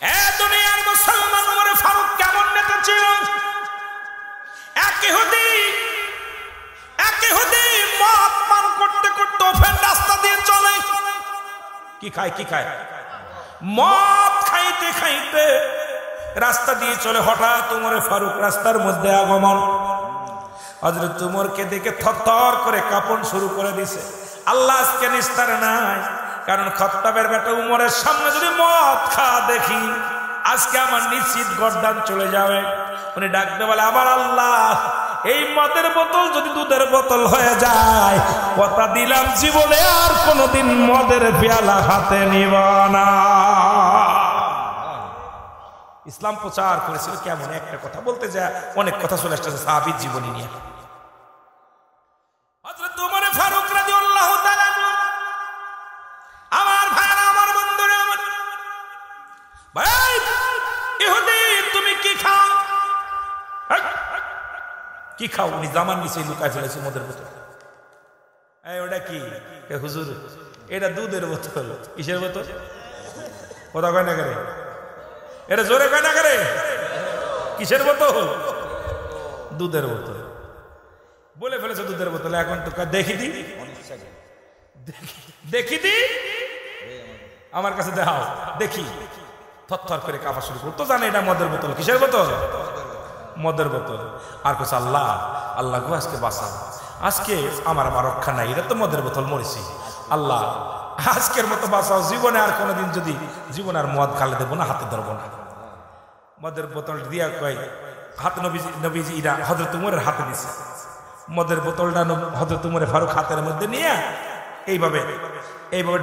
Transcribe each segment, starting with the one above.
এ দুনিয়ার মুসলমান ওমর ফারুক কেমন নেতা ছিল? এক ইহুদি মদ পান করতে করতে ওপেন রাস্তা দিয়ে চলে। কি খায়? মদ খাইতে খাইতে রাস্তা দিয়ে চলে। হঠাৎ ওমর ফারুক রাস্তার মধ্যে আগমন। হযরত ওমরকে দেখে থরথর করে কাঁপন শুরু করে দিছে। আল্লাহ আজকে নিস্তার নাই, কারণ খাত্তাবের বেটা উমরের সামনে যদি মদ খাওয়া দেখি আজকে আমার নিশ্চিত গর্দান চলে যাবে। উনি ডাকতে বলে, আবার আল্লাহ, এই মদের বোতল যদি দুধের বোতল হয়ে যায়, কথা দিলাম জীবনে আর কোনোদিন মদের পেয়ালা হাতে নিব না। ইসলাম প্রচার করেছিল কেমন একটা কথা বলতে যায় অনেক কথা চলে আসছে সাহাবীর জীবনী নিয়ে। হযরত ওমর ফারুক রাদিয়াল্লাহু তাআলা, আমার ভাইরা, আমার বন্ধুরা, ভাই ইহুদি তুমি কি খাও? কি খাও? উনি জামান নিচে লুকায় ফেলেছে মদের বোতল। এই ওটা কি? হুজুর এটা দুধের বোতল। কিসের বোতল? কথা কয় না করে, এটা জোরে কয় না করে। কিসের বোতল? দুধের বোতল। বলে ফেলেছে দুধের বোতল। এখন তো দেখি দি আমার কাছে দেখাও দেখি। থরথর করে কাঁপা শুরু করতো, জানে এটা মদের বোতল। কিসের বোতল? মদের বোতল। আর কোচ আল্লাহ গো আজকে বাঁচাও, আজকে আমার রক্ষা নাই, এটা তো মদের বোতল, মরেছি। আল্লাহ আজকের মতো বাঁচাও, জীবনে আর কোনোদিন যদি জীবনে আর মদ খালে দেবো না, হাতে ধরবো না। মদের বোতল দিয়া কয় হাতে নবীজি ইরা হযরত উমরের হাতে দিছে। মদের বোতলটা হযরত উমর ফারুক হাতের মধ্যে নিয়ে এইভাবে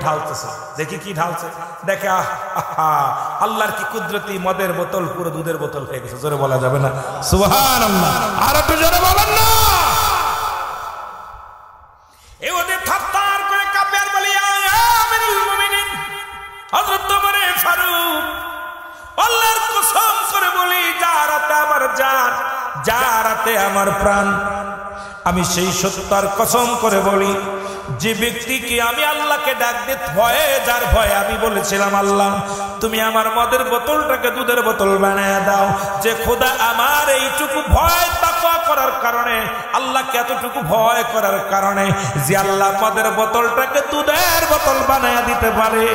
ঢালতেছে। দেখি কি ঢালছে, দেখে আল্লাহর কি কুদরতি, মদের বোতল পুরো দুধের বোতল হয়ে গেছে। জোরে বলা যাবে না সুবহানাল্লাহ? আর একটু জোরে বলেন না। এই ওদের থাপ্পার করে কাঁপে আর বলি, আমিরুল মুমিনিন হযরত ওমর ফারুক, আল্লাহর কসম করে বলি, যারাতে আমার জান, যারাতে আমার প্রাণ, আমি সেই সত্যার কসম করে বলি, যে ব্যক্তিকে আমি আল্লাহকে ডাক দিয়ে ভয়ে, যার ভয়ে আমি বলেছিলাম আল্লাহ তুমি আমার মদের বোতলটাকে দুধের বোতল বানায় দাও, যে খোদা আমার এইটুকু ভয় তাকওয়া করার কারণে, আল্লাহকে এতটুকু ভয় করার কারণে যে আল্লাহ মদের বোতলটাকে দুধের বোতল বানায় দিতে পারে,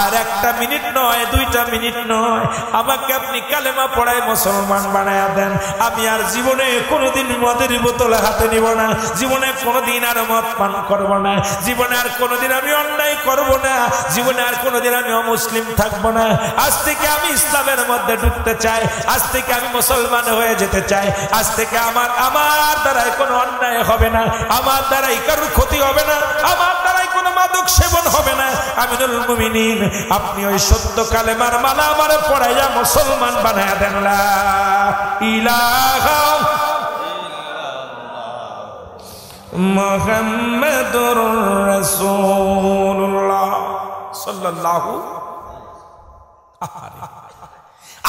আর 1 মিনিট নয় 2 মিনিট নয়, আমাকে আপনি কালেমা পড়ায় মুসলমান বানায় দেন, আমি আর জীবনে কোনোদিন মদের বোতল হাতে নিব না, জীবনে কোনোদিন আর মদ পান করব না, জীবনে আর কোনোদিন আমি অন্যায় করব না, জীবনে আর কোনোদিন আমি অমুসলিম থাকবো না। আজ থেকে আমি ইসলামের মধ্যে ঢুকতে চাই, আজ থেকে আমি মুসলমান হয়ে যেতে চাই, আজ থেকে আমার দ্বারাই কোনো অন্যায় হবে না, আমার দ্বারাই কারোর ক্ষতি হবে না, আমার দ্বারাই কোনো মাদক সেবন হবে না। আমিরুল মুমিনিন, আপনি ওই সত্য কালেমার মালা আমারে পড়াইয়া মুসলমান বানায়া দেন। লা ইলাহা মুহাম্মাদুর রাসূলুল্লাহ সাল্লাল্লাহু।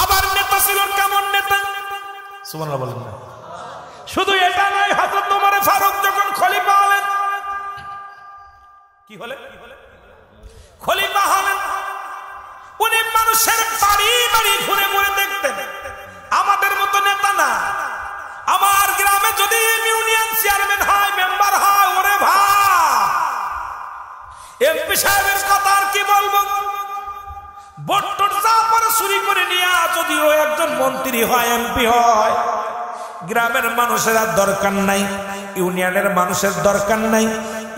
আবার নেতা ছিল কেমন নেতা? সুবহানাল্লাহ বলেন না। শুধু এটা নয়, হযরত ওমর ফারুক যখন খলিফা হলেন, কি হলেন? খলিফা হলেন। উনি মানুষের বাড়ি বাড়ি ঘুরে ঘুরে দেখতেন। আমাদের মতো নেতা না। আমার গ্রামে যদি ইউনিয়ন চেয়ারম্যান হয়, মেম্বার হয়, ওরে ভাই এমপি সাহেবের কথা আর কি বলবো, বট্টর যা পরে চুরি করে নিয়ে যদি ও একজন মন্ত্রী হয়, এমপি হয়, গ্রামের মানুষের আর দরকার নাই, ইউনিয়নের মানুষের দরকার নাই,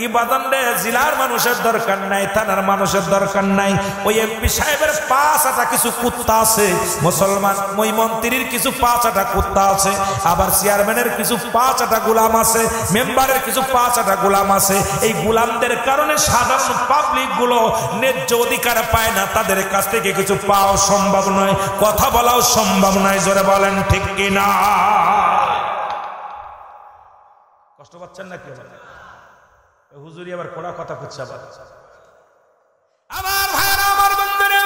ইবাদতে জেলার মানুষের দরকার নাই, থানার মানুষের দরকার নাই। ওই এমপি সাহেবের 5-8টা কিছু কুত্তা আছে, মুসলমান ওই মন্ত্রীর কিছু 5-8টা কুত্তা আছে, আবার চেয়ারম্যানের কিছু 5-8টা গোলাম আছে, মেম্বারের কিছু 5-8টা গোলাম আছে। এই গোলামদের কারণে সাধারণ পাবলিক গুলো ন্যায্য অধিকার পায় না, তাদের কাছ থেকে কিছু পাওয়া সম্ভব নয়, কথা বলাও সম্ভব নয়। জোরে বলেন ঠিক কিনা? কষ্ট পাচ্ছেন না কি? হুজুরি আবার কোড়া কথা করছে। আবার আমার ভাইরা, আমার বন্ধুরা,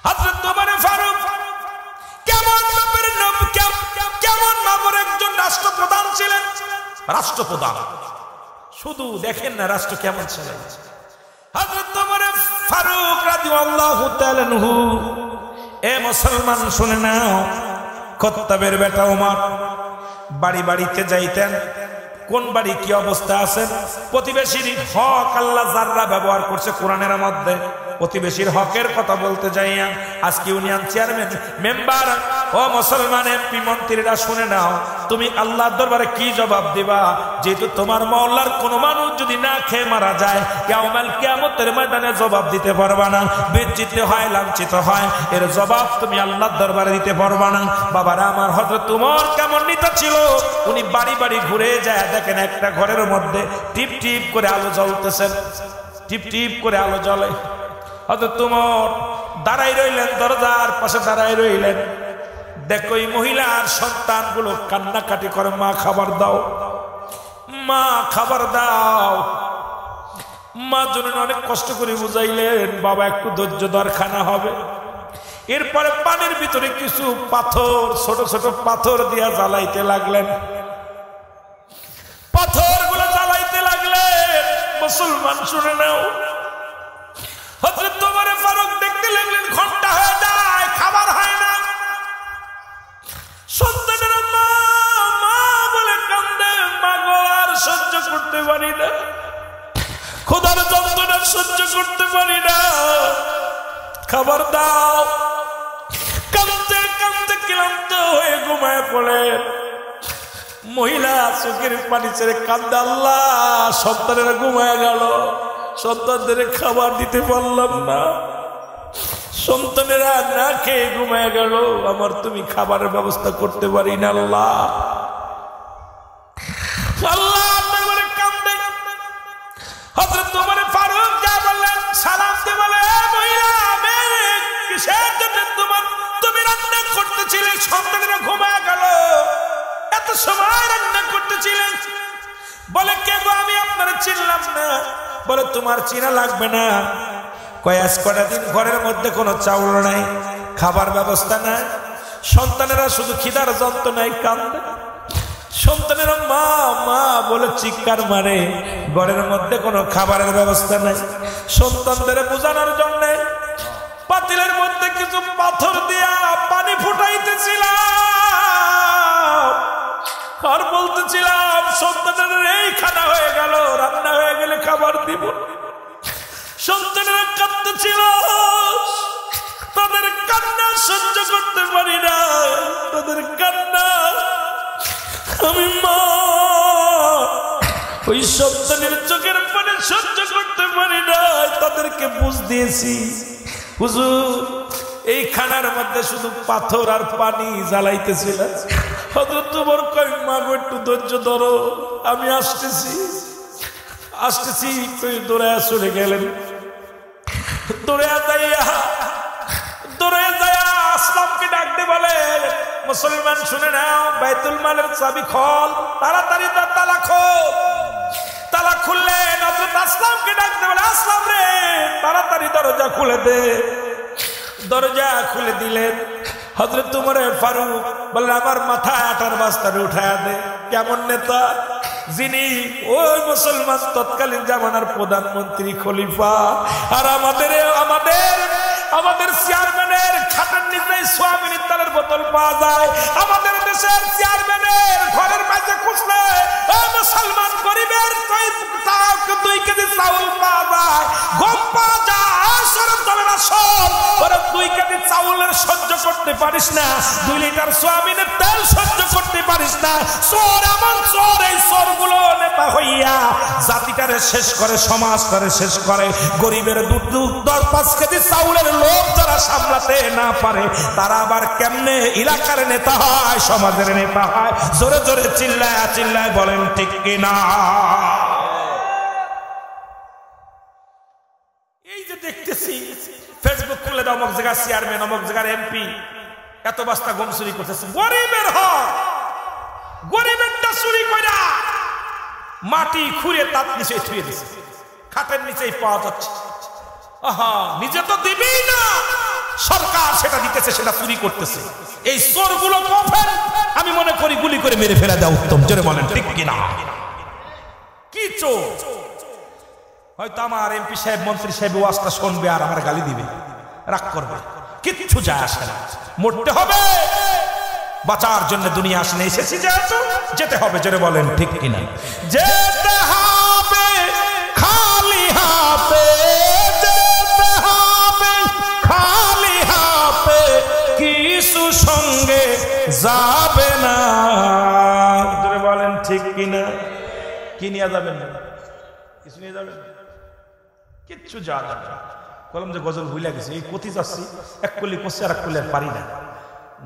হযরত ওমর ফারুক কেমন নবর একজন রাষ্ট্রপ্রধান ছিলেন। রাষ্ট্রপ্রধান শুধু দেখেন না, রাষ্ট্র কেমন ছিলেন। হযরত ওমর ফারুক রাদিয়াল্লাহু তাআলা আনহু, এ মুসলমান শুনে নাও, খাত্তাবের বেটা ওমর বাড়ি বাড়িতে যাইতেন। কোন বাড়ি কি অবস্থা আছেন, প্রতিবেশীর হক আল্লাহ যারা ব্যবহার করছে কোরআনের মধ্যে, প্রতিবেশীর হকের কথা বলতে যাইয়া আজকে ইউনিয়ন চেয়ারম্যান, মেম্বার, ও মুসলমান এমপি মন্ত্রীরা শুনে নাও, তুমি আল্লাহর দরবারে কি জবাব দিবা? যেহেতু তোমার মহল্লার কোন মানুষ যদি না খেয়ে মারা যায়, ইয়াউমাল কিয়ামতের ময়দানে জবাব দিতে পারবা না, বেজ্জিত হয়, লাঞ্ছিত হয়, এর জবাব তুমি আল্লাহর দরবারে দিতে পারবা না। বাবারা আমার, হযরত ওমর কেমন নেতা ছিল, উনি বাড়ি বাড়ি ঘুরে যায়, দেখেন একটা ঘরের মধ্যে টিপ টিপ করে আলো জ্বলতেছে, টিপ টিপ করে আলো জ্বলে। হযরত ওমর দাঁড়াই রইলেন, দরজার পাশে দাঁড়াই রইলেন। দেখো এই মহিলার সন্তানগুলো কান্নাকাটি করে, মা খাবার দাও, মা খাবার দাও। মা জননী অনেক কষ্ট করে বুঝাইলেন, বাবা একটু ধৈর্য ধর, খানা হবে। এরপরে পানির ভিতরে কিছু পাথর, ছোট ছোট পাথর দিয়া জ্বালাইতে লাগলেন, পাথরগুলো জ্বালাইতে লাগলেন। মুসলমান শুনে নাও, হযরত ওমর ফারুক দেখতে লাগলেন ঘন্টা হয়ে যায়, খাবার হয় না। সন্তানেরা মা মা বলে কান্দে, মা গো আর সহ্য করতে পারি না, খোদার যন্ত্রণা সহ্য করতে পারি না, খাবার দাও। কাঁদতে কাঁদতে ক্লান্ত হয়ে ঘুমায় পড়ে। মহিলা চোখের পানি ছেড়ে কান্দে, আল্লাহ সন্তানেরা ঘুমায় গেল, সন্তানদের খাবার দিতে পারলাম না, সন্তানেরা না খেয়ে ঘুমায় গেল, আমার তুমি খাবারের ব্যবস্থা করতে পারি না আল্লাহ। আল্লাহ বলে কান্দে। হযরত ওমর ফারুক যা বললেন, সালাম দিয়ে বলে, মহিলা মেয়ে কিসের জন্য তুমি রান্না করতেছিলে, সন্তানেরা ঘুমায় গেল, এত সময় রান্না করতেছিলে? বলে, কে গো? আমি আপনারা চিনলাম না। বলে, তোমার চিনা লাগবে না, কয়েক কটা দিন ঘরের মধ্যে কোনো চাউল নাই, খাবার ব্যবস্থা নাই, সন্তানেরা শুধু খিদার যন্ত্রণায় কান্দে, সন্তানেরা মা মা বলে চিৎকার মারে, ঘরের মধ্যে কোনো খাবারের ব্যবস্থা নাই। সন্তানদের বোঝানোর জন্য পাতিলের মধ্যে কিছু পাথর দিয়া পানি ফুটাইতেছিলাম, আর বলতেছিলাম সন্তানের এই খানা হয়ে গেল, রান্না হয়ে গেলে খাবার দিব। সন্তানেরা কাঁদতেছিল, তাদের কান্না সহ্য করতে পারি না, তাদের কান্না। আমি মা ওই সন্তানের চোখের পানি সহ্য করতে পারি না, তাদেরকে বুঝ দিয়েছি, হুজুর এই খানার মধ্যে শুধু পাথর আর পানি জ্বালাইতেছিল। হযরত ওমর কয়, মা গো একটু ধৈর্য ধরো, আমি আসতেছি আসতেছি। দৌড়ায়া চলে গেলেন। দৌড়ায়া যাইয়া আসলামকে ডাকতে বলে, মুসলমান শুনে নাও, বাইতুল মালের চাবি খোল, তাড়াতাড়ি তালা খোল। তালা খুললেন, হযরত আসলামকে ডাকতে বলে, আসলাম রে তাড়াতাড়ি দরজা খুলে দে। দরজা খুলে দিলেন। হযরত ওমর ফারুক বললেন, আমার মাথায় আটার বস্তাটা উঠায়া দে। কেমন নেতা? যিনি ওই মুসলমান তৎকালীন জামানার প্রধানমন্ত্রী, খলিফা, আর আমাদের চেয়ারম্যানের খাটের নিচে সোয়াবিন তেলের বোতল পাওয়া যায়। আমাদের দেশের চেয়ারম্যানের ঘরের মাঝে খুঁজলে মুসলমান গরিবের 2 কেজি চাউল পাওয়া যায়, গম পাওয়া যায়। 2 কেজি চাউলের সহ্য করতে পারিস না, 2 লিটার সোয়াবিনের তেল সহ্য করতে পারিস না। চোর এমন চোর, এই চোরগুলো নেতা হইয়া জাতিটারে শেষ করে, সমাজটারে শেষ করে। গরিবের 2-5 কেজি চাউলের লোভ যারা সামলাতে না পারে, তারা আবার কেমনে এলাকার নেতা হয়, সমাজের নেতা হয়? জোরে জোরে চিল্লায় চিল্লায় বলেন ঠিক কিনা? এই যে দেখতেছি ফেসবুক খুলে দাও, অমুক জায়গার চেয়ারম্যান, অমুক জায়গার এমপি এত বস্তা গম চুরি করতেছে। গরিবের হক, গরিবেরটা চুরি কইরা মাটি খুঁড়ে তার নিচে থুয়ে দিছে, খাটের নিচেই পাওয়া যাচ্ছে। আহা, নিজে তো দিবেই না, সরকার সেটা দিতেছে, সেটা চুরি করতেছে। এই চোরগুলো কাফের, আমি মনে করি গুলি করে মেরে ফেলা দেওয়া উত্তম। জোরে বলেন ঠিক কিনা? কি চোর? হয়তো আমার এমপি সাহেব মন্ত্রী সাহেব ওয়াজটা শুনবে আর আমার গালি দিবে, রাগ করবে, কিচ্ছু যায় আসে না। মরতে হবে, বাঁচার জন্য দুনিয়া আসলে এসেছি, যেহেতু যেতে হবে। জোরে বলেন ঠিক কিনা? যেতে হবে খালি হাতে, যেতে হবে খালি হাতে, কিছু সঙ্গে যাবে না। জোরে বলেন ঠিক কিনা? কি নিয়ে যাবেন না? কিছু নিয়ে যাবেন না, কিচ্ছু যাবে না। বললাম যে গজল ভুলে গেছি, এই কথি যাচ্ছি, এক কলি করছি আর এক কলি আর পারি না।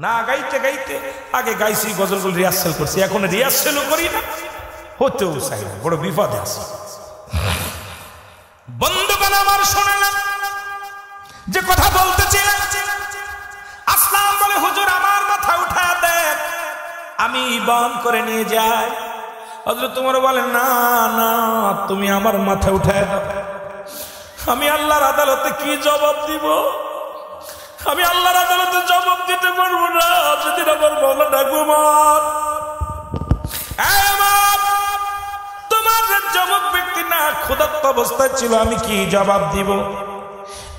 না গাইতে গাইতে আগে গাইছি, গজলগুলো রিহার্সেল করছি, এখন রিহার্সেলও করি না, হতেও চাই না, বড় বিপদে আছি। বন্ধুগণ আমার শোনেন, যে কথা বলতেছিলাম, আসলাম বলে হুজুর আমার মাথা উঠা দেন, আমি বহন করে নিয়ে যাই। হযরত তোমার বলেন না না, তুমি আমার মাথা উঠায় দাও। আমি আল্লাহর আদালতে কি জবাব দিব? আমি আল্লাহর আদালতে জবাব দিতে পারবো না। যেদিন আমার বলা ডাকবো, তোমার জবাব ব্যক্তি না ক্ষুধার্ত অবস্থায় ছিল, আমি কি জবাব দিব?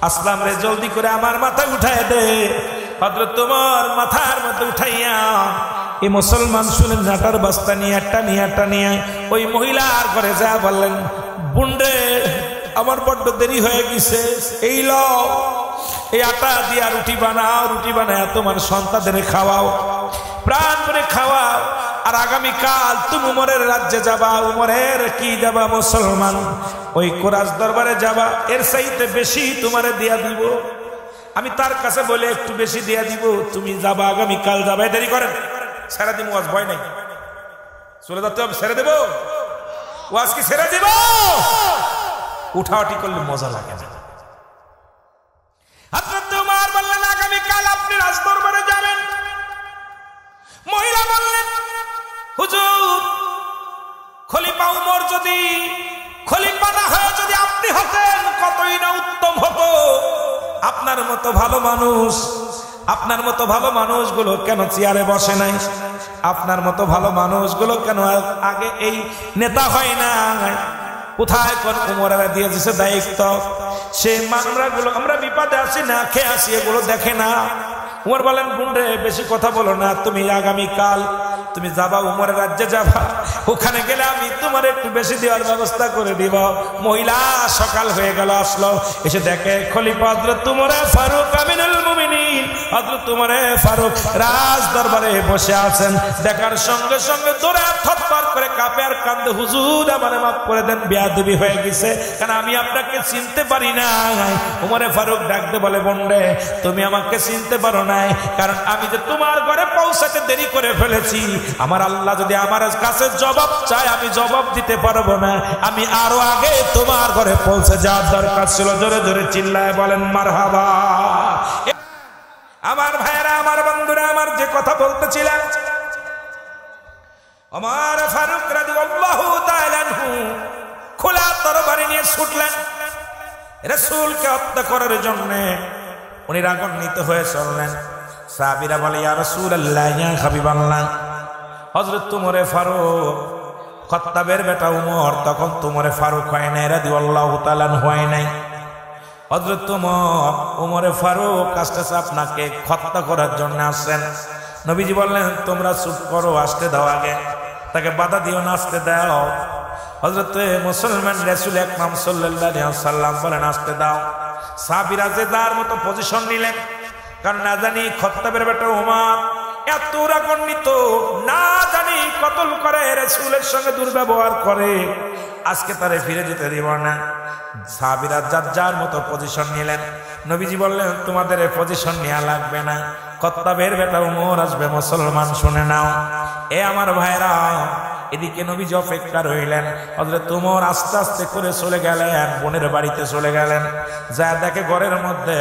আসলাম রে জলদি করে আমার মাথা উঠায় দে। হযরত তোমার মাথার মধ্যে উঠাইয়া এই মুসলমান শুনেন নাটার বস্তা নিয়ে টানিয়া ওই মহিলার ঘরে যা বললেন, বুন্ডে আমার বড্ড দেরি হয়ে গেছে, এই লও এই আটা দিয়া রুটি বানাও, রুটি বানায় তোমার সন্তানদের খাওয়াও, প্রাণ করে খাওয়াও, আর আগামীকাল তুমি উমরের রাজ্যে যাবা। উমরের কি যাবা? মুসলমান ওই কোরাস দরবারে যাবা, এর চাইতে বেশি তোমারে দিয়া দিব। আমি তার কাছে বলে একটু বেশি দিয়া দিব, তুমি যাবা, আগামীকাল যাবা। দেরি করেন, ছেড়ে দিব, ওয়াজ ভয় নাই, চলে যেতে হবে, ছেড়ে দেবো ওয়াজ, কি ছেড়ে দিব? উঠাউটি করলে মজা লাগে না। হযরত ওমর বললেন আগামীকাল আপনি রাজদরবারে যাবেন। মহিলা বললেন হুজুর, খলিফা উমর যদি খলিফা না হয় যদি আপনি হতেন কতই না উত্তম হতো। আপনার মতো ভালো মানুষ, আপনার মতো ভালো মানুষগুলো কেন চেয়ারে বসে নাই? আপনার মতো ভালো মানুষগুলো কেন আগে এই নেতা হয় না? কোথায় কোন উমরেরা দিয়ে দিছে দায়িত্ব, সে মামলাগুলো আমরা বিপদে আছি না খেয়ে আসি, এগুলো দেখে না। উমর বলেন, বুন্ডে বেশি কথা বলো না, তুমি আগামীকাল তুমি যাবা, উমরের রাজ্যে যাবা, ওখানে গেলে আমি তোমার একটু বেশি দেওয়ার ব্যবস্থা করে দিব। মহিলা সকাল হয়ে গেল, আসলো, এসে দেখে খলিফা হযরত উমর ফারুক আমিনুল মুমিনিন, হযরত উমর ফারুক রাজ দরবারে বসে আছেন। দেখার সঙ্গে সঙ্গে দৌড়ে থরথর করে কাঁপে আর কান্দে, হুজুর আমারে মাফ করে দেন, বেয়াদবি হয়ে গেছে, কারণ আমি আপনাকে চিনতে পারি না। উমর ফারুক ডাকতে বলে, বন্ডে তুমি আমাকে চিনতে পারো না, কারণ আমি যে তোমার ঘরে পৌঁছাতে দেরি করে ফেলেছি। আমার আল্লাহ যদি আমার কাছে জবাব চায়, আমি জবাব দিতে পারবো না, আমি আরো আগে তোমার ঘরে পৌঁছে যাওয়ার দরকার ছিল। জোরে জোরে চিল্লায় বলেন মারহাবা। আমার ভাইয়েরা, আমার বন্ধুরা, আমার যে কথা বলতেছিলাম, ওমর ফারুক রাদিয়াল্লাহু তাআলা আনহু খোলা তরবারি নিয়ে ছুটলেন রাসূলকে হত্যা করার জন্য। উনি রাগান্বিত হয়ে চললেন। সাহাবীরা বলে, ইয়া রাসূলুল্লাহ, ইয়া হাবিবাল্লাহ, হযরত উমর ফারুক খাত্তাবের বেটা উমর তখন উমর ফারুক হয় নাই, রাদিয়াল্লাহু তাআলা হয় নাই। হযরত উমর ফারুক আস্তে আস্তে আপনাকে হত্যা করার জন্য আসছেন। নবীজি বললেন, তোমরা চুপ করো, আসতে দাও, আগে তাকে বাধা দিও না, আসতে দাও। হযরত মুসলমান রাসূল আকরাম সাল্লাল্লাহু আলাইহি ওয়াসাল্লাম বলেন, আসতে দাও। সাহাবীরা যে তার মতো পজিশন নিলেন, কারণ না জানি খাত্তাবের বেটা উমর এত রাগান্বিত, না জানি কতল করে, রাসূলের সঙ্গে দুর্ব্যবহার করে, আজকে তারে ফিরে যেতে দিব না। সাহাবীরা যার যার মতো পজিশন নিলেন। নবীজি বললেন, তোমাদের এই পজিশন নেওয়া লাগবে না, খাত্তাবের বেটা উমর আসবে, মুসলমান শুনে নাও। এ আমার ভাইরা, এদিকে নবীজি অপেক্ষা রইলেন। হযরত উমর আস্তে আস্তে করে চলে গেলেন, বোনের বাড়িতে চলে গেলেন। যা দেখে ঘরের মধ্যে,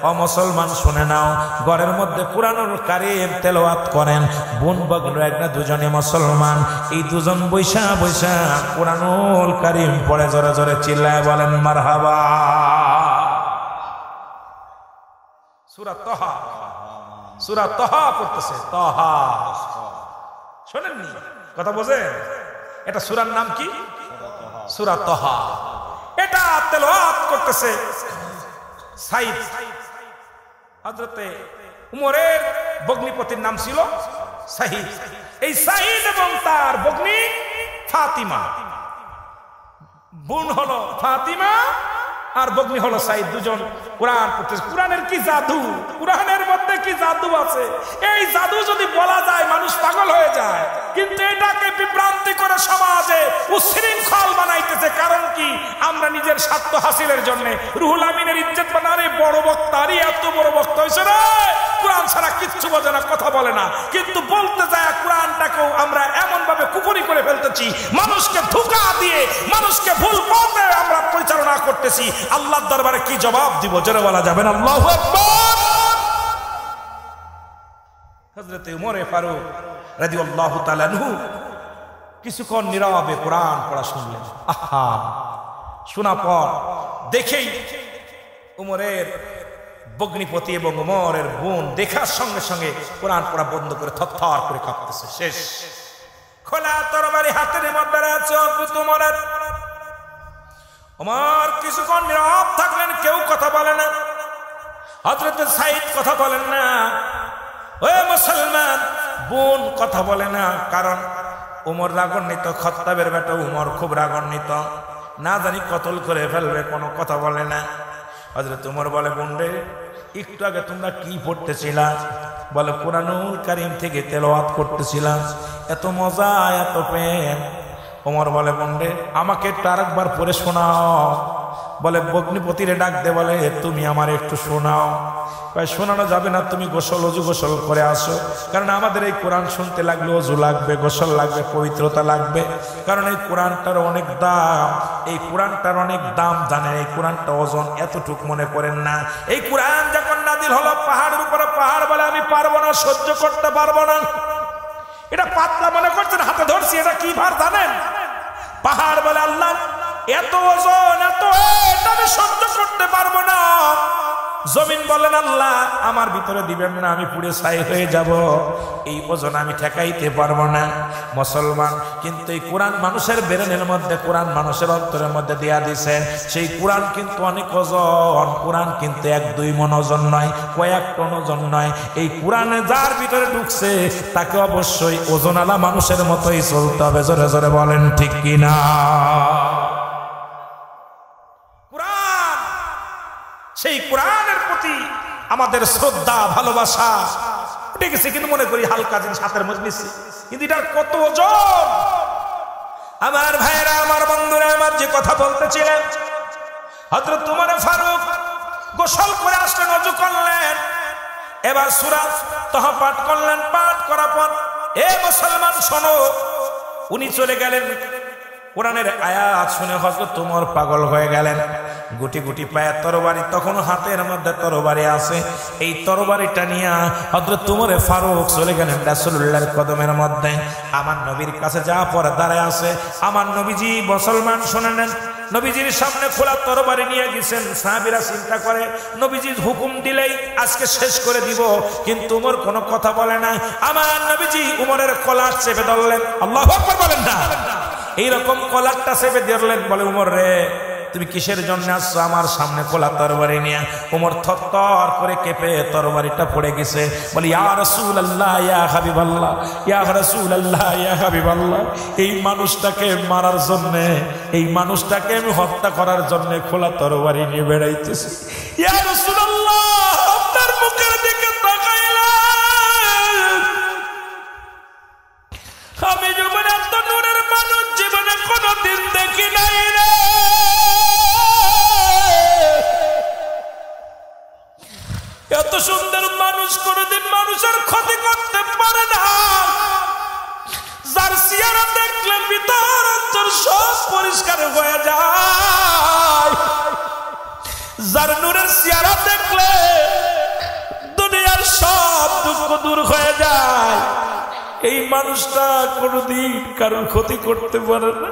অমুসলমান শুনে নাও, ঘরের মধ্যে কুরআনুল কারীম তেলাওয়াত করেন বোন বগলো একটা, দুজনে মুসলমান, এই দুজন বৈশা বৈশা কুরআনুল কারীম পড়ে জোরে জোরে চিল্লায় বলেন মারহাবা। সূরা তাহা, সূরা তাহা পড়তেছে, তাহা শোনেননি কথা বোঝেন? এটা সূরার নাম কি? সূরা তাহা। এটা তেলাওয়াত করতেছে সাইদ। হযরতে উমরের ভগ্নিপতির নাম ছিল সাইদ। এই সাইদ এবং তার ভগ্নি ফাতিমা, বোন হলো ফাতিমা আর ভগ্নি হলো সাইদ, দুজন কোরআন পড়তেছে। কোরআনের কি জাদু, কোরআনের মধ্যে কি জাদু আছে! এই জাদু যদি বলা যায় মানুষ পাগল হয়ে যায়, কিন্তু এটাকে বিভ্রান্তি করে সমাজে উচ্ছৃঙ্খল বানাইতেছে। কারণ কি? আমরা নিজের স্বার্থ হাসিলের জন্য রুহুল আমিনের ইজ্জত বানারে বড় বক্তা, আর এত বড় বক্তা হয়েছে রে, কোরআন ছাড়া কিচ্ছু বোঝে না, কথা বলে না। কিন্তু বলতে যায় কোরআনটাকেও আমরা এমন ভাবে কুকুরি করে ফেলতেছি, মানুষকে ধোঁকা দিয়ে, মানুষকে ভুল পথে আমরা পরিচালনা করতেছি। আল্লাহর দরবারে কি জবাব দিব? জোরে বলা যাবে না আল্লাহু আকবার। হযরত ওমর ফারুক রাদিয়াল্লাহু তাআলা আনহু কিছুক্ষণ নীরবে কোরআন পড়া শুনলেন। আহা, শোনা পর দেখেই ওমরের ভগ্নিপতি এবং ওমরের বোন দেখার সঙ্গে সঙ্গে কোরআন পড়া বন্ধ করে থরথর করে কাঁপতেছে। শেষ, খোলা তরবারি হাতের মধ্যে আছে ওমরের। ওমর কিছুক্ষণ নীরব থাকলেন, কেউ কথা বলে না। হযরত সাইদ কথা বলেন না, ও মুসলমান বোন কথা বলে না। কারণ ওমর রাগান্বিত, খাত্তাবের বেটা ওমর খুব রাগান্বিত, না জানি কতল করে ফেলবে, কোনো কথা বলে না। হযরত ওমর বলে, বোন রে, একটু আগে তোমরা কি পড়তেছিলা? বলে, কুরআনুল কারীম থেকে তেলাওয়াত করতেছিলাম, এত মজা, এত প্রেম। ওমর বলে, বোন রে, আমাকে একটু আরেকবার পড়ে শোনাও। বলে, ভগ্নিপতিরে ডাক দে, বলে তুমি আমার একটু শোনাও। শোনানো যাবে না, তুমি অজু গোসল করে আসো, কারণ আমাদের এই কোরআন শুনতে লাগলে অজু লাগবে, গোসল লাগবে, পবিত্রতা লাগবে। কারণ এই কোরআনটার অনেক দাম, এই কোরআনটার অনেক দাম জানেন। এই কোরআনটা ওজন এতটুক মনে করেন না। এই কোরআন যখন নাজিল হলো পাহাড়ের উপরে, পাহাড় বলে আমি পারবো না, সহ্য করতে পারবো না। এটা পাতলা মনে করছেন, হাতে ধরছি, এটা কি ভার জানেন? পাহাড় বলে আল্লাহ এত ওজন, এত এটা আমি সহ্য করতে পারবো না। জমিন বলেন আল্লাহ আমার ভিতরে দিবেন না, আমি পুড়ে ছাই হয়ে যাব, এই ওজন আমি ঠেকাইতে পারবো না। মুসলমান কিন্তু এই কোরআন মানুষের ব্রেনের মধ্যে, কোরআন মানুষের অন্তরের মধ্যে দেয়া দিছে। সেই কোরআন কিন্তু অনেক ওজন, কোরআন কিন্তু 1-2 মণ ওজন নয়, কয়েক টন ওজন নয়। এই কোরআনে যার ভিতরে ঢুকছে তাকে অবশ্যই ওজনওয়ালা মানুষের মতোই চলতে হবে। জোরে জোরে বলেন ঠিক কিনা? সেই কোরআনের প্রতি আমাদের শ্রদ্ধা, ভালোবাসা উঠে গেছে, কিন্তু মনে করি হালকা জিনিস, হাতের মজলিস, কিন্তু এটার কত ওজন। আমার ভাইরা, আমার বন্ধুরা, আমার যে কথা বলতেছিলেন, হযরত ওমর ফারুক গোসল করে আসলেন, ওযু করলেন, এবার সূরা তাহা পাঠ করলেন। পাঠ করার পর এ মুসলমান শোনো, উনি চলে গেলেন। কোরআনের আয়াত শুনে হযরত ওমর পাগল হয়ে গেলেন। গুটি গুটি পায়ে তরবারি, তখন হাতের মধ্যে তরবারি আছে। এই তরবারিটা নিয়ে হযরত ওমর ফারুক চলে গেলেন রাসূলুল্লাহর কদমের মধ্যে। আমার নবীর কাছে যা পরে দাঁড়ায় আছে, আমার নবীজি মুসলমান শুনে নেন, নবীজির সামনে খোলা তরবারি নিয়ে গেছেন। সাহাবীরা চিন্তা করে নবীজি হুকুম দিলেই আজকে শেষ করে দিব, কিন্তু ওমর কোনো কথা বলে না। আমার নবীজি ওমরের কলার চেপে ধরলেন। আল্লাহু আকবার বলেন না? এইরকম কলারটা চেপে ধরলেন। বলে, ওমর রে, তুমি কিসের জন্য আসছো আমার সামনে খোলা তরবারি নিয়ে? ওমর থরথর করে কেঁপে তরবারিটা পড়ে গেছে। বলি, ইয়া রাসূলুল্লাহ, ইয়া হাবিবাল্লাহ, ইয়া রাসূলুল্লাহ, ইয়া হাবিবাল্লাহ, এই মানুষটাকে মারার জন্য, এই মানুষটাকে আমি হত্যা করার জন্য খোলা তরবারি নিয়ে বেড়াইতেছি। ইয়া রাসূলুল্লাহ, আপনার মুখের দিকে তাকাইলাম, আমি জীবনে এত নূরের মানুষ জীবনে কোনোদিন দেখি নাই রে। এত সুন্দর মানুষ কোনদিন মানুষের ক্ষতি করতে পারে না, যার চেহারা দেখলে ভিতর অন্তর সব পরিষ্কার হয়ে যায়, যার নূরের চেহারা দেখলে দুনিয়ার সব দুঃখ দূর হয়ে যায়। এই মানুষটা কোনদিন কারোর ক্ষতি করতে পারে না।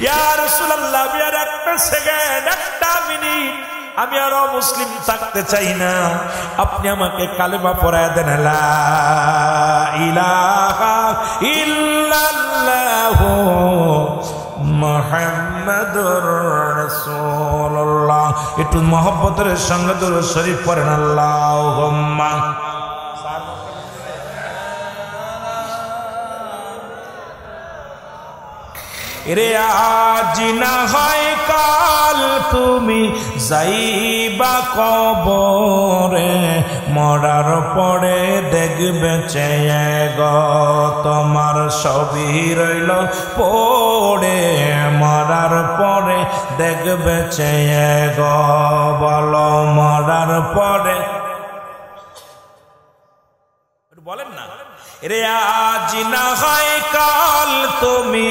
ইয়া রাসূলুল্লাহ, আমি আর একটা সেকেন্ড, একটা মিনিট আমি আর মুসলিম থাকতে চাই না, আপনি আমাকে কালেমা পড়ায় দেন, লা ইলাহা ইল্লাল্লাহু মুহাম্মাদুর রাসূলুল্লাহ। একটু মহব্বতের সঙ্গে দুরূদ শরীফ পড়েন আল্লাহুম্মা। রে আজ না হয় কাল তুমি যাইবা কবরে, মরার পরে দেখবে চেয়ে গো তোমার সবই রইল পড়ে, মরার পরে দেখবে চেয়ে গো, বলো মরার পরে বলেন না। রে আজ না হয় কাল তুমি,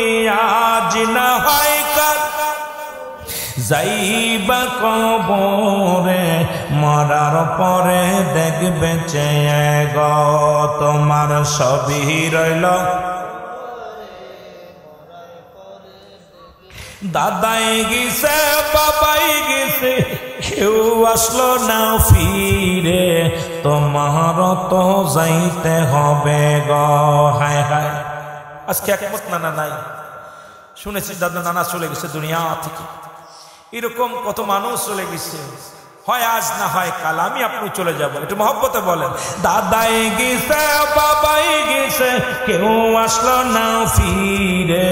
আজ না হয় কাল যাইবা কবরে, মরার পরে দেখবে চেয়ে গো তোমার সবই রইল। দাদাই গেছে বাবাই গেছে কেউ আসলো না ফিরে, তোমার তো যাইতে হবে গো। হায় হায়, আজকে একমত নানা নাই, শুনেছি দাদা নানা চলে গেছে দুনিয়া থেকে, এরকম কত মানুষ চলে গেছে, হয় আজ না হয় কাল আমি আপনি চলে যাব। একটু মহব্বতে বলেন, দাদাই গেছে বাবাই গেছে কেউ আসলো না ফিরে,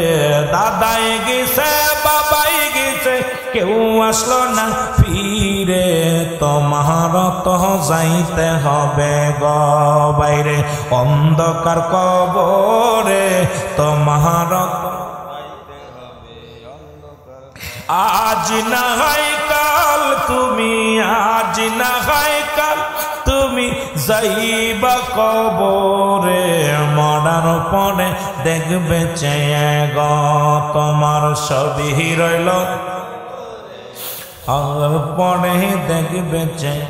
দাদাই গেছে বাবাই গেছে কেউ আসলো না ফিরে, তোমার তো যাইতে হবে গো বাইরে অন্ধকার কবরে, তোমার আজ না হয় কাল তুমি, আজ না হয় কাল তুমি যাইবা কবরে, মরার পরে দেখবে চেয়ে গো তোমার সবই রইল পরে দেখবে চেয়ে।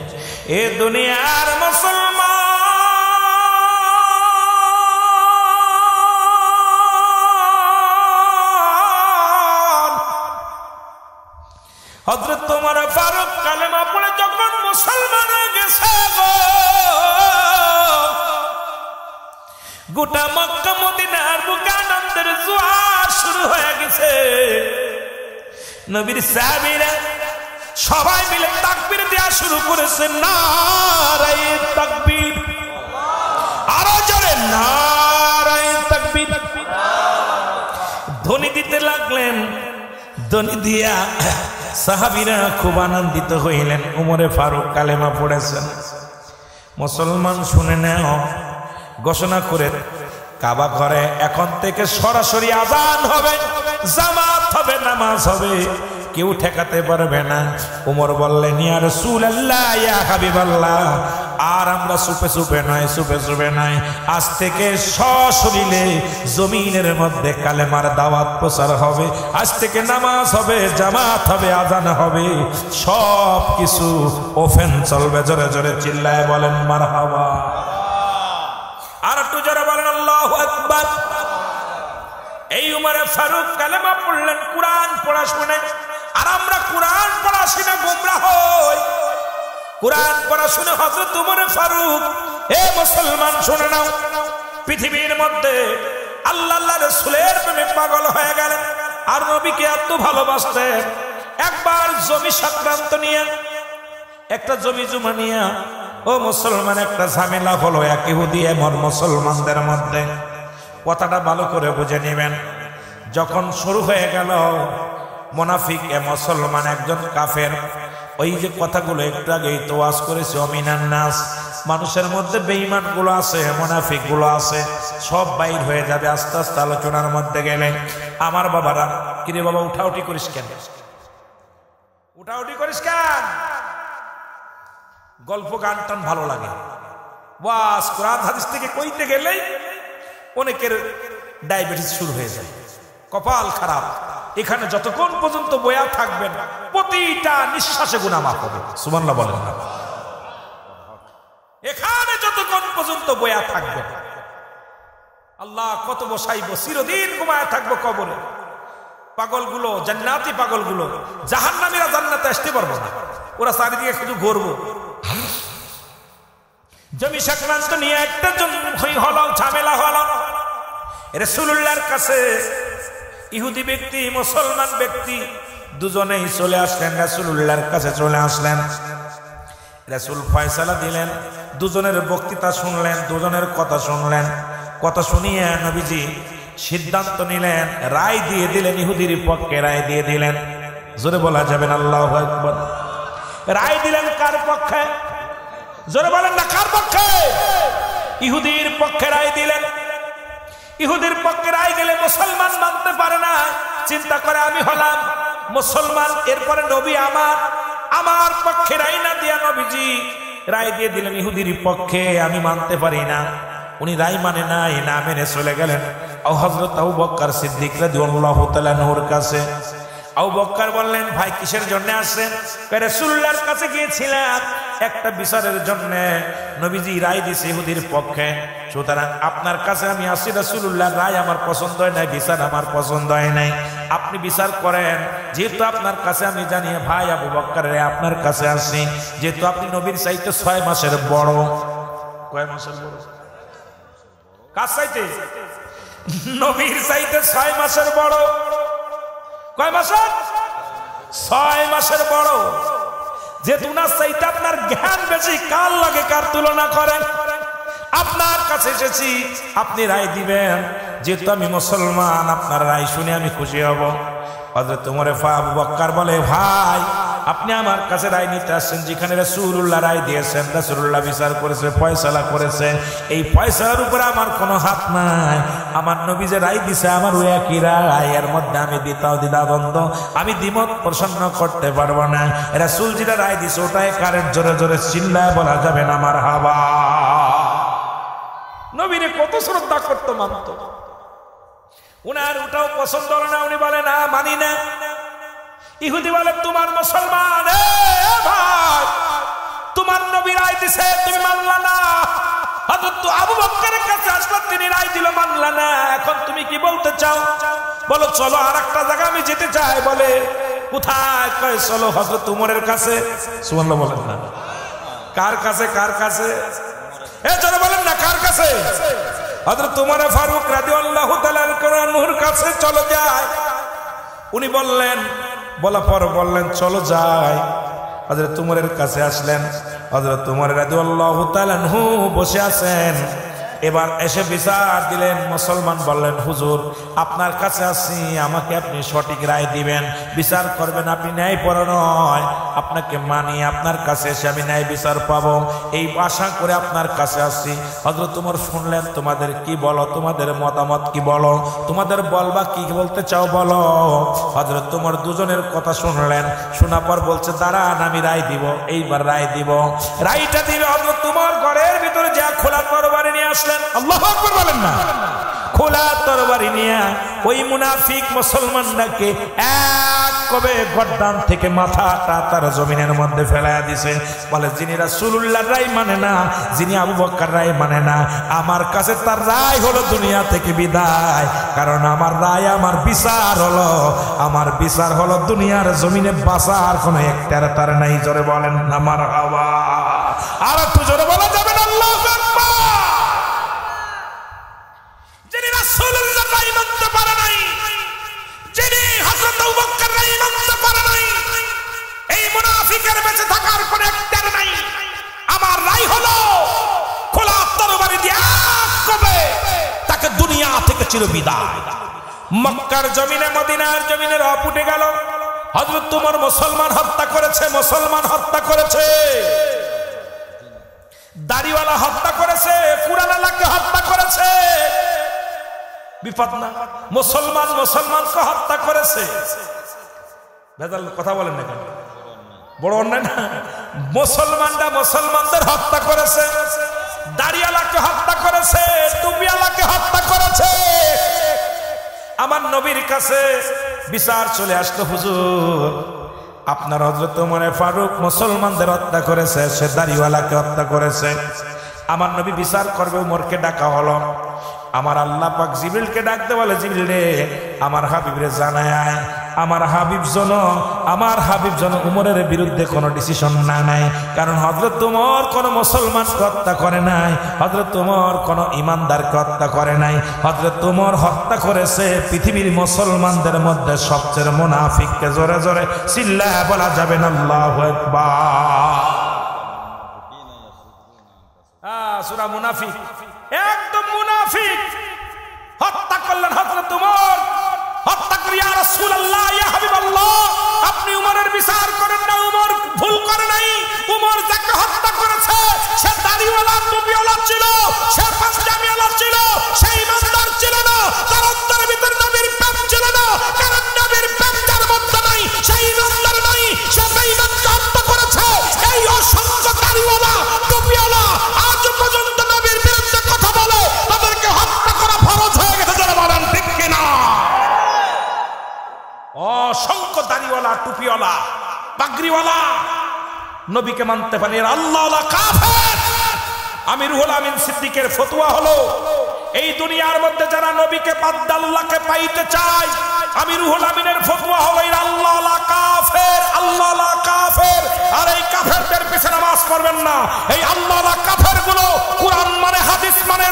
এ দুনিয়ার মুসলমান হযরত ওমর ফারুক কালেমা পড়ে যখন মুসলমান হয়ে গেছে গো, গোটা মক্কা মদিনার বুকে আনন্দের জোয়ার শুরু হয়ে গেছে। নবীর সাহাবীরা সবাই মিলে তাকবীর দেওয়া শুরু করেছে, নারায়ে তাকবীর, আরো জোরে নারায়ে তাকবীর ধ্বনি দিতে লাগলেন। ধ্বনি দিয়া সাহাবীরা খুব আনন্দিত হইলেন, ওমরে ফারুক কালেমা পড়েছেন। মুসলমান শুনে নেও, ঘোষণা করে কাবা ঘরে এখন থেকে সরাসরি আযান হবে, জামাত হবে, নামাজ হবে, কেউ ঠেকাতে পারবে না। ওমর বললেন, ইয়া রাসূলুল্লাহ, ইয়া হাবিবাল্লাহ, আর আমরা সুপে সুপে নয়, সুপে সুপে নয়, আজ থেকে সশরীরে জমিনের মধ্যে কালেমার দাওয়াত প্রচার হবে, আজ থেকে নামাজ হবে, জামাত হবে, আযান হবে, সব কিছু ওপেন চলবে। জোরে জোরে চিল্লায় বলেন মারহাবা। আর একটু জোরে বলেন আল্লাহু আকবার। এই উমরে ফারুক কালেমা পড়লেন কোরআন পড়া শুনে, আর আমরা কোরআন পড়া শুনে গোমরাহ হই। কোরআন পড়া শুনে হযরত উমরে ফারুক, হে মুসলমান শুনে নাও, পৃথিবীর মধ্যে আল্লাহ রাসূলের প্রেমে পাগল হয়ে গেলেন, আর নবীকে এত ভালোবাসতেন। একবার জমি সংক্রান্ত নিয়ে, একটা জমি জমা নিয়ে ও মুসলমান একটা ঝামেলা হলো এক ইহুদি এবং মুসলমানদের মধ্যে। কথাটা ভালো করে বুঝে নেবেন। যখন শুরু হয়ে গেল, মুনাফিক এ মুসলমান একজন কাফের, ওই যে কথাগুলো একটু আগেই তো ওয়াজ করেছে, অমিনান নাস, মানুষের মধ্যে বেঈমান গুলো আছে, মুনাফিক গুলো আছে, সব বাইর হয়ে যাবে আস্তে আস্তে আলোচনার মধ্যে গেলে। আমার বাবারা, কিরে বাবা উঠাউঠি করিস কেন, উঠাউঠি করিস কেন? গল্প গান টান ভালো লাগে, ওয়াজ কোরআন হাদিস থেকে কইতে গেলেই অনেকের ডায়াবেটিস শুরু হয়ে যায়, কপাল খারাপ। এখানে যতক্ষণ পর্যন্ত বয়া থাকবেন, প্রতিটা নিঃশ্বাসে গুনাহ মাফ হবে। সুবহানাল্লাহ বলেন না। এখানে যতক্ষণ পর্যন্ত বয়া থাকবেন, আল্লাহ কত বসাইব, চিরদিন ঘুমায় থাকবো কবরে। পাগলগুলো, জান্নাতি পাগলগুলো, জাহান্নামীরা জান্নাতে আসতে পারবো না, ওরা চারিদিকে শুধু ঘুরবো। জমি সংক্রান্ত নিয়ে একটা হলো, ঝামেলা হলো। রাসূলুল্লাহর কাছে ইহুদি ব্যক্তি, মুসলমান ব্যক্তি দুজনেই চলে আসলেন রাসূলুল্লাহর কাছে চলে আসলেন। রাসূল ফয়সালা দিলেন, দুজনের বক্তৃতা শুনলেন, দুজনের কথা শুনলেন। কথা শুনিয়ে নবীজি সিদ্ধান্ত নিলেন, রায় দিয়ে দিলেন, ইহুদির পক্ষে রায় দিয়ে দিলেন। জোরে বলা যাবেন আল্লাহু আকবার। রায় দিলেন কার পক্ষে? জোরে বলেন না, কার পক্ষে? ইহুদির পক্ষে রায় দিলেন। ইহুদির পক্ষে রায় দিলে মুসলমান মানতে পারে না, চিন্তা করে আমি হলাম মুসলমান, এরপরে নবী আমার পক্ষে রায় না দিয়া নবীজি রায় দিয়ে দিলেন ইহুদির পক্ষে, আমি মানতে পারি না। উনি রায় মানে নাই, না মেনে চলে গেলেন হযরত আবু বকর সিদ্দিক রাদিয়াল্লাহু তাআলা নূর কাছে। আবু বকর বললেন, ভাই কিসের জন্য আসছেন? রাসূলুল্লাহর কাছে গিয়েছিলাম একটা বিচারের জন্য, নবীজি রায় দিয়েছে ইহুদির পক্ষে, সুতরাং আপনার কাছে আমি আসি। রাসূলুল্লাহর রায় আমার পছন্দ হয় নাই, বিচার আমার পছন্দ হয় নাই, আপনি বিচার করেন। যেহেতু আপনার কাছে আমি জানি, ভাই আবু বকর রে আপনার কাছে আসি, যেহেতু আপনি নবীর চাইতে 6 মাসের বড়। কয় মাসের বড়? কার চাইতে? নবীর চাইতে 6 মাসের বড়। কয় মাসের? 6 মাসের বড়। যেহেতু না চাইতে আপনার জ্ঞান বেশি, কার লাগে কার তুলনা করেন? আপনার কাছে এসেছি, আপনি রায় দিবেন। যেহেতু আমি মুসলমান, আপনার রায় শুনে আমি খুশি হব। হযরত ওমর আবু বকর বলে, ভাই আপনি আমার কাছে রায় নিতে আসছেন, যেখানে রাসূলুল্লাহ রায় দিয়েছেন, রাসূলুল্লাহ বিচার করেছে, ফয়সালা করেছে, এই ফয়সালার উপরে আমার কোনো হাত নাই। আমার নবী যে রায় দিছে, আমার ওই একই রায়, এর মধ্যে আমি দ্বিধাদ্বন্দ্ব, আমি দ্বিমত প্রসন্ন করতে পারবো না। রাসূল যেটা রায় দিছে ওটাই কারেন্ট, জোরে জোরে চিল্লায় বলা যাবে না মারহাবা। নবীরে কত শ্রদ্ধা করতো, মানত। উনার ওটাও পছন্দ হলো না, উনি বলে না মানি না। ইহুদি বলে, তোমার মুসলমান ভাই, তোমার নবী রায় দিছে, তুমি মানলা না। হযরত আবু বকরের কাছে আসলে তিনি রায় দিল, মানলা না। এখন তুমি কি বলতে চাও? বলো চলো আর একটা জায়গা আমি যেতে চাই। বলে কোথায়? কয় চলো হযরত ওমরের কাছে। সুবহানাল্লাহ বলেন না। কার কাছে? কার কাছে? চলো বলেন না, কার কাছে? হযরত ওমর ফারুক রাদিয়াল্লাহু তাআলা আনহুর কাছে চলো যায়। উনি বললেন, বলা পর বললেন চলো যাই। হযরত ওমরের কাছে আসলেন। হযরত ওমর রাদিয়াল্লাহু তাআলা আনহু বসে আছেন। এবার এসে বিচার দিলেন। মুসলমান বললেন, হুজুর আপনার কাছে আসছি, আমাকে আপনি সঠিক রায় দিবেন, বিচার করবেন, আপনি ন্যায়পর নয়, আপনাকে মানি, আপনার কাছে এসে আমি ন্যায় বিচার পাবো, এই আশা করে আপনার কাছে আসছি। হযরত ওমর শুনলেন, তোমাদের কি বলো, তোমাদের মতামত কি বলো, তোমাদের বলবা, কি বলতে চাও বলো। হযরত ওমর দুজনের কথা শুনলেন, শোনার পর বলছে, দাঁড়ান আমি রায় দিব, এইবার রায় দিব। রায়টা দিবে হযরত ওমর ঘরের ভিতরে যা খোলা তরবারি নিয়ে আসলেন। আল্লাহু আকবার বলেন না। খোলা তরবারি নিয়ে ওই মুনাফিক মুসলমানটাকে এক কবে গর্দান থেকে মাথাটা তার জমিনের মধ্যে ফেলাইয়া দিছে। বলে, যিনি রাসূলুল্লাহর রায় মানে না, যিনি আবু বকর রায় মানে না, আমার কাছে তার রায় হলো দুনিয়া থেকে বিদায়। কারণ আমার রায়, আমার বিচার হলো, আমার বিচার হলো দুনিয়ার জমিনে বাঁচার কোনো একটার তার নাই। জোরে বলেন না মারহাবা। আর একটু জোরে বলা যাবে না আল্লাহু আকবার। যিনি রাসূলুল্লাহর রায় মানতে পারে নাই, যিনি হযরত আবু বকর রায় মানতে পারে নাই, এই মুনাফিকের বেঁচে থাকার কোনো একটার নাই। আমার রায় হলো খোলা তরবারি দিয়ে কবে তাকে দুনিয়া থেকে চিরবিদায়। মক্কার জমিনে, মদিনার জমিনে রব উঠে গেল। হযরত ওমর মুসলমান হত্যা করেছে, মুসলমান হত্যা করেছে, দাড়িওয়ালা হত্যা করেছে, কুরআনওয়ালাকে হত্যা করেছে। বিপদ না? মুসলমান মুসলমানকে হত্যা করেছে। ভেজাল কথা বলেন না কেন? বড় অন্যায় না? মুসলমানরা মুসলমানদের হত্যা করেছে, দাড়িওয়ালাকে হত্যা করেছে, টুপিওয়ালাকে হত্যা করেছে। আমার নবীর কাছে বিচার চলে আসলো, হুজুর আপনার হযরত ওমর ফারুক মুসলমানদের হত্যা করেছে, সে দাড়িওয়ালাকে হত্যা করেছে। আমার নবী বিচার করবে, ওমরকে ডাকা হলো। আমার আল্লাহ পাক জিবরিলকে ডাকতে বলে, জিবরিল রে, আমার হাবিব রে জানায় আমার হাবিব জন উমরের বিরুদ্ধে কোনো ডিসিশন না নেয়, কারণ হযরত উমর কোনো মুসলমানকে হত্যা করে নাই, হযরত উমর কোনো ঈমানদারকে হত্যা করে নাই, হযরত উমর হত্যা করেছে পৃথিবীর মুসলমানদের মধ্যে সবচেয়ে মুনাফিককে। জোরে জোরে চিল্লায়া বলা যাবে না আল্লাহু আকবার। সূরা মুনাফিক, একদম মুনাফিক হত্যা করলেন হযরত উমর। হত্যা করে ইয়া রাসূলুল্লাহ, ইয়া হাবিবাল্লাহ, আপনি উমরের বিচার করেন না, উমর ভুল করে নাই। উমর যাকে হত্যা করেছে সে দাড়িওয়ালা টুপিওয়ালা ছিল, সে পাঞ্জাবিওয়ালা ছিল, সে ঈমানদার ছিল না, তার অন্তরের ভিতর নবীর প্রেম ছিল না। কারণ নবীর প্রেম যার মধ্যে নাই সে ঈমানদার নাই, সে বেঈমানকে হত্যা করেছে। এই অসংখ্য দাড়িওয়ালা টুপিওয়ালা আজ পর্যন্ত নবীর বিরুদ্ধে কথা বলে, তাদেরকে হত্যা করা ফরজ হয়ে গেছে। যারা বলেন ঠিক কিনা? অসংখ্য দাড়িওয়ালা টুপিওয়ালা পাগড়িওয়ালা নবীকে মানতে পারে আল্লাহওয়ালা কাফের। আমি রুহুল আমিন সিদ্দিকের ফতোয়া হলো, এই দুনিয়ার মধ্যে যারা নবীকে বাদ দিয়ে আল্লাহকে পাইতে চায়, আমি রুহুল আমিনের ফতোয়া হলো এরা আল্লাহওয়ালা কাফের, আল্লাহওয়ালা কাফের। আর এই কাফেরদের পিছনে নামাজ পড়বেন না। এই আল্লাহওয়ালা কাফের গুলো কুরআন মানে, হাদিস মানে,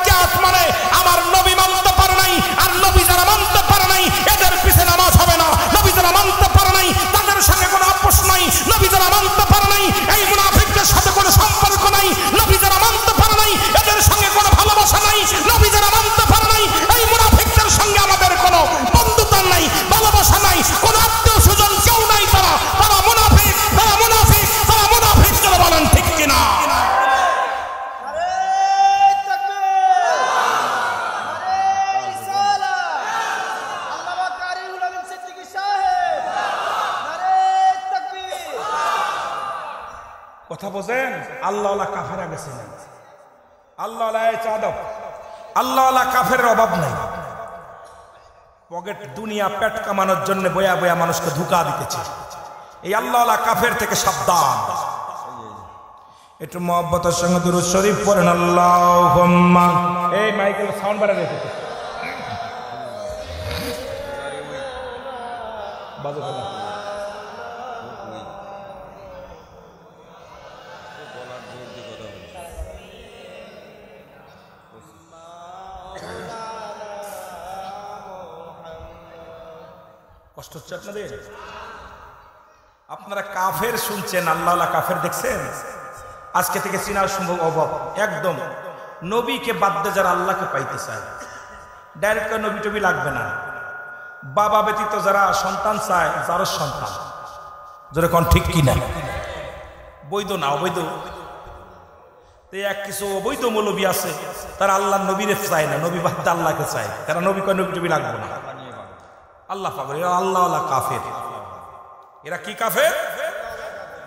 কিয়াস মানে আমার নবী মানতে পারে নাই। আর নবী যারা মানতে পারে নাই এদের পিছনে নামাজ হবে না। নবী যারা মানতে পারে নাই তাদের সঙ্গে কোনো আপোষ নাই। নবী যারা মানতে পারে নাই এই মুনাফিকদের সাথে কোনো সম্পর্ক নাই। নবী যারা মানতে পারে নাই এদের সঙ্গে কোনো ভালোবাসা নাই। নবী যারা মানতে পারে নাই এই মুনাফিকদের সঙ্গে আমাদের কোনো বন্ধুত্ব নাই, ভালোবাসা নাই, কোনো আত্মীয় স্বজন কেউ নাই। তারা মুনাফিক, তারা মুনাফিক, তারা মুনাফিক। যারা বলেন ঠিক কিনা? কথা বোঝেন? আল্লাহওয়ালা কাফেরা গেছে না, আল্লাহওয়ালা চাঁদব, আল্লাহওয়ালা কাফেরের অভাব নাই। পকেট দুনিয়া পেট কামানোর জন্য বয়া বয়া মানুষকে ধোঁকা দিতেছে। এই আল্লাহওয়ালা কাফের থেকে সাবধান। একটু মহব্বতের সঙ্গে দুরূদ শরীফ পড়েন। আল্লাহুম্মা, এই মাইকেল সাউন্ড বাড়া রেখে বাজে কথা। কষ্ট হচ্ছে আপনাদের? আপনারা কাফের শুনছেন, আল্লাহওয়ালা কাফের দেখছেন? আজকে থেকে চিনার সম্ভব অভাব। একদম নবীকে বাদ দিয়ে যারা আল্লাহকে পাইতে চায়, ডাইরেক্ট নবী টবি লাগবে না। বাবা ব্যতীত যারা সন্তান চায়, যারা সন্তান, যারা কোন ঠিক কিনা? বৈধ না অবৈধ? এক কিছু অবৈধ মৌলবী আছে, তারা আল্লাহ নবীরে চায় না, নবী বাদ দিয়ে আল্লাহকে চায়। তারা নবী কয় নবী টবি লাগবে না। আল্লাহ পাগল, এরা আল্লাহওয়ালা কাফের। এরা কি কাফের?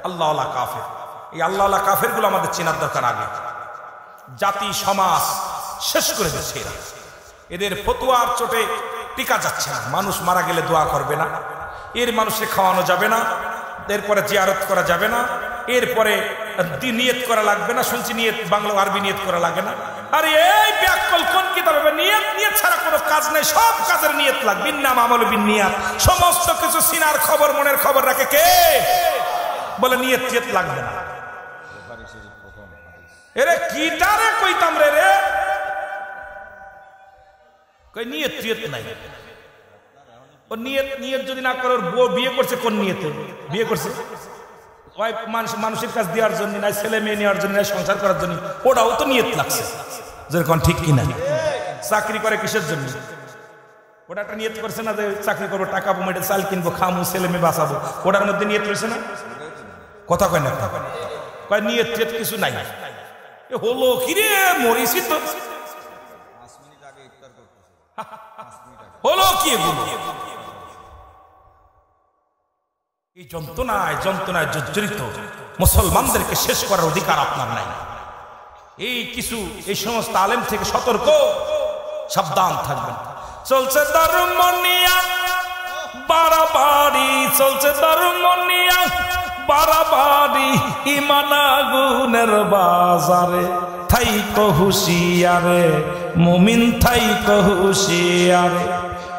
আল্লাহওয়ালা কাফের। এই আল্লাহওয়ালা কাফের গুলো আমাদের চেনার দরকার। আগে জাতি সমাজ শেষ করে দিচ্ছে এরা। এদের ফতোয়ার চোটে টিকা যাচ্ছে না। মানুষ মারা গেলে দোয়া করবে না, এর মানুষকে খাওয়ানো যাবে না, এরপরে জিয়ারত করা যাবে না, এরপরে নিয়ত করা লাগবে না। শুনছি নিয়ত বাংলা আরবি নিয়ত করা লাগে না। আরে এই ব্যাকল কোন কিতাবে নিয়ত, নিয়ত ছাড়া কোনো কাজ নেই। সব কাজের নিয়ত লাগবে। ইন্নামা আমালু বিন্নিয়াত। সমস্ত কিছু সিনার খবর, মনের খবর রাখে কে? বলে নিয়ত টিয়ত লাগবে না। এরে কিটারে কইতাম রে রে, কই নিয়ত টিয়ত নাই। ও নিয়ত যদি না করে, ওর বউ বিয়ে করছে কোন নিয়তে বিয়ে করছে? ওই মানুষের কাছে দেওয়ার জন্য নাই, ছেলে মেয়ে নেওয়ার জন্য নাই, সংসার করার জন্য। ওটাও তো নিয়ত লাগছে। যেরকম ঠিক কিনা? চাকরি করে কিসের জন্য? ওটা একটা নিয়ত করছে না যে চাকরি করবো, টাকা পাবো, চাল কিনবো, খামু, ছেলে মেয়ে বাঁচাবো। ওটার মধ্যে নিয়ত রয়েছে না? কথা কয় না? কয় নিয়ত টিয়ত কিছু নাই। হলো কি রে, মরিছি তো। হলো কি এগুলো? এই যন্ত্রণায় জর্জরিত মুসলমানদেরকে শেষ করার অধিকার আপনার নাই। এই কিছু এই সমস্ত আলেম থেকে সতর্ক, সাবধান থাকবেন। চলছে ধর্ম নিয়া বাড়াবাড়ি, চলছে ধর্ম নিয়া বাড়াবাড়ি, ইমান আগুনের বাজারে। থাইকো হুঁশিয়ারে মুমিন, থাইকো হুঁশিয়ারে।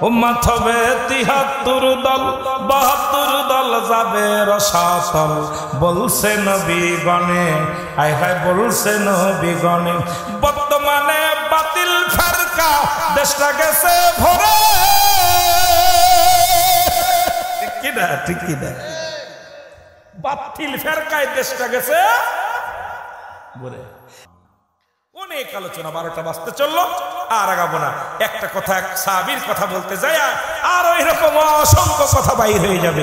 উম্মত হবে ৭৩ দল, ৭২ দল যাবে রসাতল। বলছে নবীগণে, আয় হায় বলছে নবীগণে, বর্তমানে বাতিল ফেরকা দেশটা গেছে ভরে। ঠিক কিনা, ঠিক কিনা? বাতিল ফেরকায় দেশটা গেছে ভরে। অনেক আলোচনা, 12টা বাজতে চললো, আর আগাবো না। একটা কথা, এক সাহাবীর কথা বলতে যাই আর এরকম অসংখ্য কথা বাইর হয়ে যাবে।